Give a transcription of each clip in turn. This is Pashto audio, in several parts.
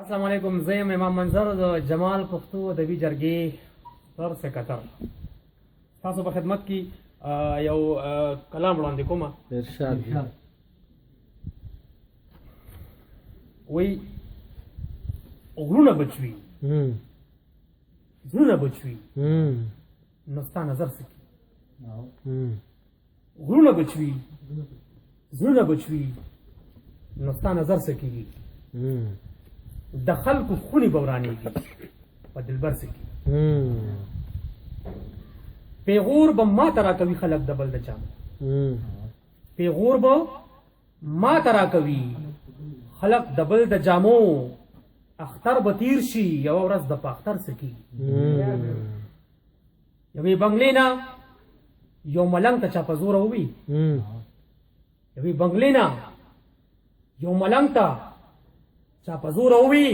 السلام علیکم، زه یم امام منظر د جمال پښتو ادبي جرګې ستر سکرټر. تاسو په خدمت کې یو کلام وړاندې کومه. ارشاد وی غرونه بچوي، زړونه بچوي، نو ستا نظر څه کوي؟ غرونه بچوي، زړونه بچوي، نو ستا نظر څه کېږي؟ د خلکو خونې به ورانېږي، په دلبر څه کېږي؟ پیغور به ماته راکوي خلک د بل د چا، پیغور به ماته راکوي خلک د بل د جامو، اختر به تیر شي یوه ورځ د په اختر څه کېږي؟ یوې بنګلې نه یو ملنګ ته چا په زوره ووي، یوې بنګلې نه یو ملنګ ته چا په زوره ووي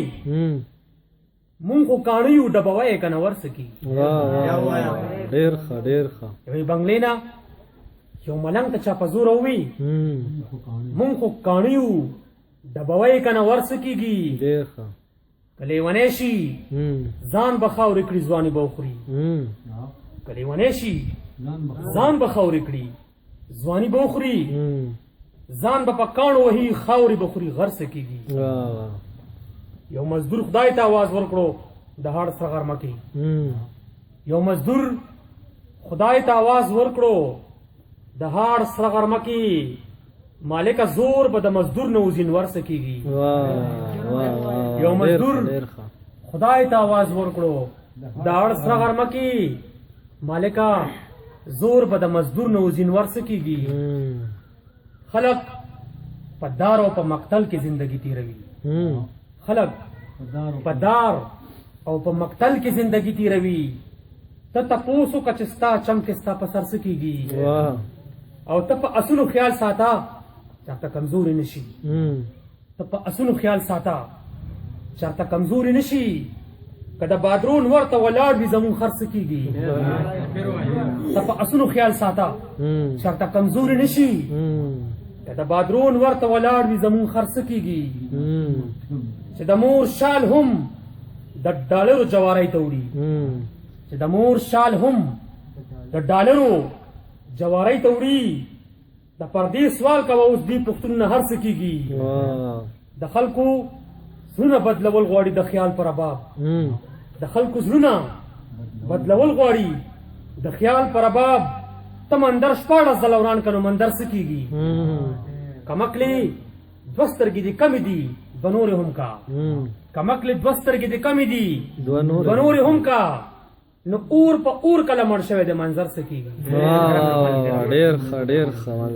مونږ خو کاڼه یو ډبوه یې که نه ورڅه کېږي؟ ډېر ښه ډېر ښه. یوې بنګلې نه یو ملنګ ته چا په زوره ووي مونږ خو کاڼه یو ډبوه یې که نه ورڅه کېږي؟ ډېر ښه. که لیونی شي ځان به خاورې کړي ځواني به وخوري، که لیونی شي ځان به خاورې کړي ځواني به وخوري، ځان به په کاڼو وهي خاورې به خوري، غر څه کېږي؟ یو مزدور خدای ته آواز ورکړو د هاړ سره غرمه کې، یو مزدور خدای ته آواز ورکړو د هاړ سره غرمه کې، مالکه زور به د مزدور نه وزین ورڅه کېږي؟ یو مزدور خدای ته آواز ورکړو د هاړ سره غرمه کې، مالکه زور به د مزدور نه وزین ورڅه کېږي؟ خلق په دار او په مقتل کې زندگی تیروي، خلق په دار او په مقتل کې زندگی تیروي، ته تپوس وکړه چې ستا چمکې ستا په سر څه کېږي؟ او ته په اصولو خیال ساته چاته کمزوري نه شي، ته په اصولو خیال ساته چاته کمزوري نه شي، که د بادرون ورته ولاړ وي زمونږ خر څه کېږي؟ ته په اصولو خیال ساته چاته کمزوري نه شي، که د بادرون ورته ولاړ وي زمونږ خر څه کېږي؟ چې د مور شال هم د ډالرو جوارۍ ته وړي، چې د مور شال هم د ډالرو جوارۍ ته وړي، د پردې سوال کوه اوس دې پښتون نه هر څه کېږي؟ د خلکو زړونه بدلول غواړي د خیال پر اباب، د خلکو زړونه بدلول غواړي د خیال پر اباب، ته مندر 14 ځله وران که نو مندر څه کېږي؟ کمکلې دوه سترګې دې کمې دي دوه نورې هم کا، کمکلې دوه سترګې دې کمې دي دوه نورې هم کا، نو اور په اور کله مړ شوی د منظر څه کېږي؟ ډېر ښه ډېر ښه.